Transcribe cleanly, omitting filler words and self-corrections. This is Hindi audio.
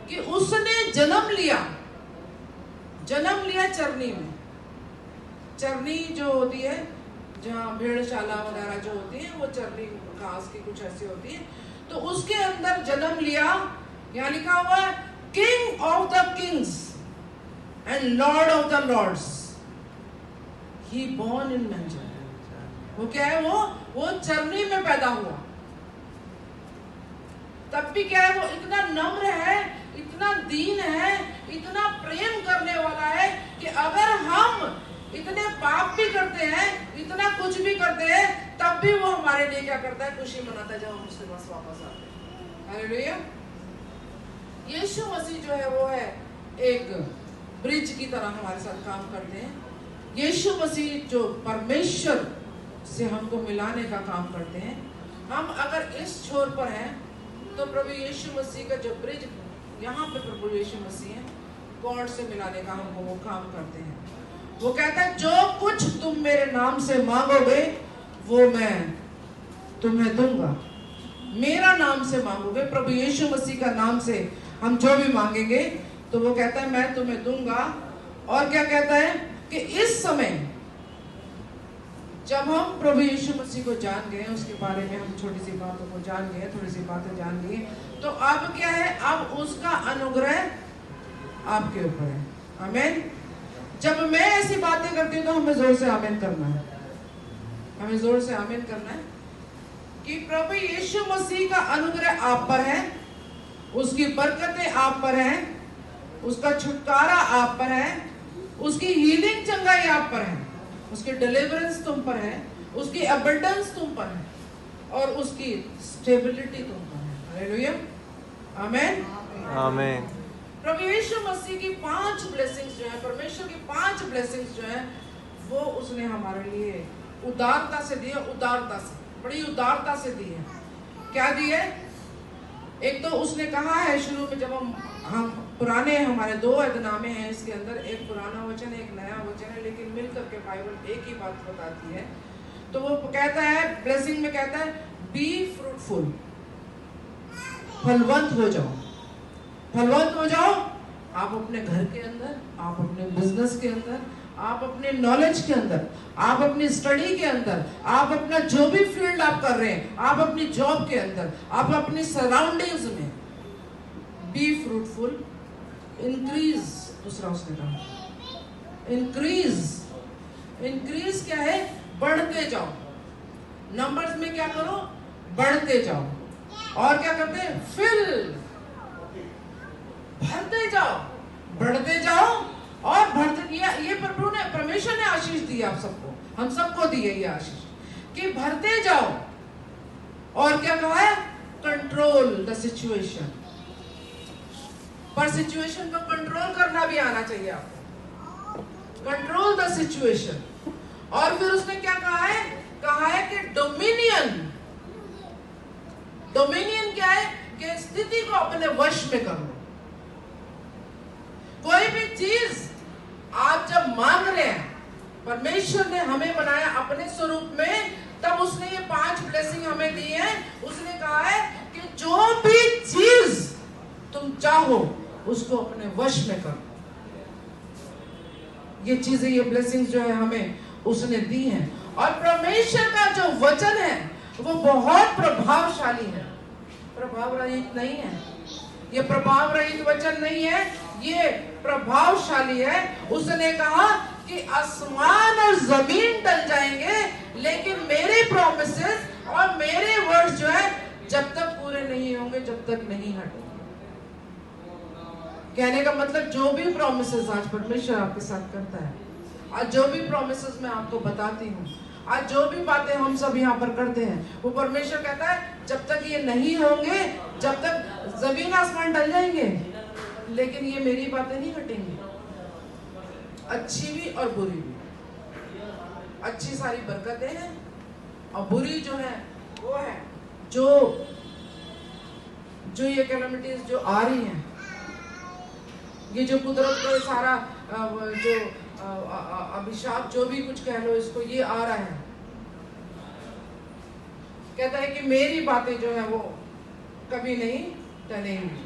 कि उसने जन्म लिया चरनी में। चरनी जो होती है, जहाँ भेड़शाला वगैरह जो होती है, वो चरनी घास की कुछ ऐसी होती है, तो उसके अंदर जन्म लिया। यहाँ लिखा हुआ है king of the kings and lord of the lords, he born in manger. वो क्या है, वो चरनी में पैदा हुआ। तब भी क्या है, वो इतना नम्र है, इतना दीन है, इतना प्रेम करने वाला है कि अगर हम इतने पाप भी करते हैं, इतना कुछ भी करते हैं, तब भी वो हमारे लिए क्या करता है, खुशी मनाता है जब हम उसके पास वापस आते हैं। हालेलुया। यीशु मसीह जो है वो है एक ब्रिज की तरह हमारे साथ काम करते हैं। यीशु मसीह जो परमेश्वर से हमको मिलाने का काम करते हैं। हम अगर इस छोर पर हैं तो प्रभु यीशु मसीह का जो ब्रिज यहाँ पे प्रभु यीशु मसीह है, गॉड से मिलाने का हमको वो काम करते हैं। वो कहता है जो कुछ तुम मेरे नाम से मांगोगे वो मैं तुम्हें दूंगा। मेरा नाम से मांगोगे, प्रभु यीशु मसीह का नाम से हम जो भी मांगेंगे तो वो कहता है मैं तुम्हें दूंगा। और क्या कहता है कि इस समय जब हम प्रभु यीशु मसीह को जान गए, उसके बारे में हम छोटी सी बातों को जान गए, थोड़ी सी बातें जान गए, तो अब क्या है, अब उसका अनुग्रह आपके ऊपर है। आमीन। जब मैं ऐसी बातें करती हूँ तो हमें जोर से आमीन करना है, हमें जोर से आमीन करना है कि प्रभु यीशु मसीह का अनुग्रह आप पर है, उसकी बरकतें आप पर हैं, उसका छुटकारा आप पर है, उसकी हीलिंग चंगाई आप पर है, उसकी डिलीवरेंस तुम पर है, उसकी अबंडेंस तुम पर है, और उसकी स्टेबिलिटी तुम पर है। हालेलुया। आमीन आमीन। प्रभु यीशु मसीह की 5 ब्लेसिंग्स जो है, परमेश्वर की 5 ब्लेसिंग्स जो है, वो उसने हमारे लिए उदारता से दी है, उदारता से, बड़ी उदारता से दी है। क्या दी है? एक तो उसने कहा है शुरू में, जब हम पुराने, हमारे 2 ऐदनामे हैं इसके अंदर, एक पुराना वचन है, एक नया वचन है, लेकिन मिलकर के बाइबल एक ही बात बताती है। तो वो कहता है, ब्लेसिंग में कहता है बी फ्रूटफुल, फलवंत हो जाओ, फलवंत हो जाओ। आप अपने घर के अंदर, आप अपने बिजनेस के अंदर, आप अपने नॉलेज के अंदर, आप अपनी स्टडी के अंदर, आप अपना जो भी फील्ड आप कर रहे हैं, आप अपनी जॉब के अंदर, आप अपनी सराउंडिंग्स में, बी फ्रूटफुल, इंक्रीज। दूसरा उसने कहा इंक्रीज। इंक्रीज क्या है? बढ़ते जाओ। नंबर्स में क्या करो? बढ़ते जाओ। और क्या करते हैं? फिल, भरते जाओ, बढ़ते जाओ और बढ़ते। ये प्रभु ने, परमेश्वर ने आशीष दी आप सबको, हम सबको दी है ये आशीष कि भरते जाओ। और क्या कहा है? Control the situation. पर सिचुएशन को कंट्रोल करना भी आना चाहिए आपको। Control the situation. और फिर उसने क्या कहा है? कहा है कि डोमिनियन। डोमिनियन क्या है? कि स्थिति को अपने वश में करो। कोई भी चीज आप जब मांग रहे हैं, परमेश्वर ने हमें बनाया अपने स्वरूप में, तब उसने ये 5 ब्लेसिंग हमें दी है। उसने कहा है कि जो भी चीज तुम चाहो उसको अपने वश में करो। ये चीजें, ये ब्लेसिंग्स जो है हमें उसने दी हैं। और परमेश्वर का जो वचन है वो बहुत प्रभावशाली है, प्रभाव रहित नहीं है। ये प्रभाव रहित वचन नहीं है, ये प्रभावशाली है। उसने कहा कि आसमान और जमीन टल जाएंगे, लेकिन मेरे प्रोमिसेस और मेरे वर्ड्स जो है जब तक पूरे नहीं होंगे, जब तक नहीं हटेंगे। कहने का मतलब, जो भी प्रोमिसेस आज परमेश्वर आपके साथ करता है, आज जो भी प्रोमिसेस मैं आपको बताती हूँ, आज जो भी बातें हम सब यहाँ पर करते हैं, वो परमेश्वर कहता है जब तक ये नहीं होंगे, जब तक जमीन आसमान टल जाएंगे, लेकिन ये मेरी बातें नहीं हटेंगी। अच्छी भी और बुरी भी। अच्छी सारी बरकतें हैं, और बुरी जो है वो है जो ये कैलेमिटीज जो आ रही हैं, ये जो कुदरत का सारा जो अभिशाप, जो भी कुछ कह लो इसको, ये आ रहा है। कहता है कि मेरी बातें जो है वो कभी नहीं टलेंगी।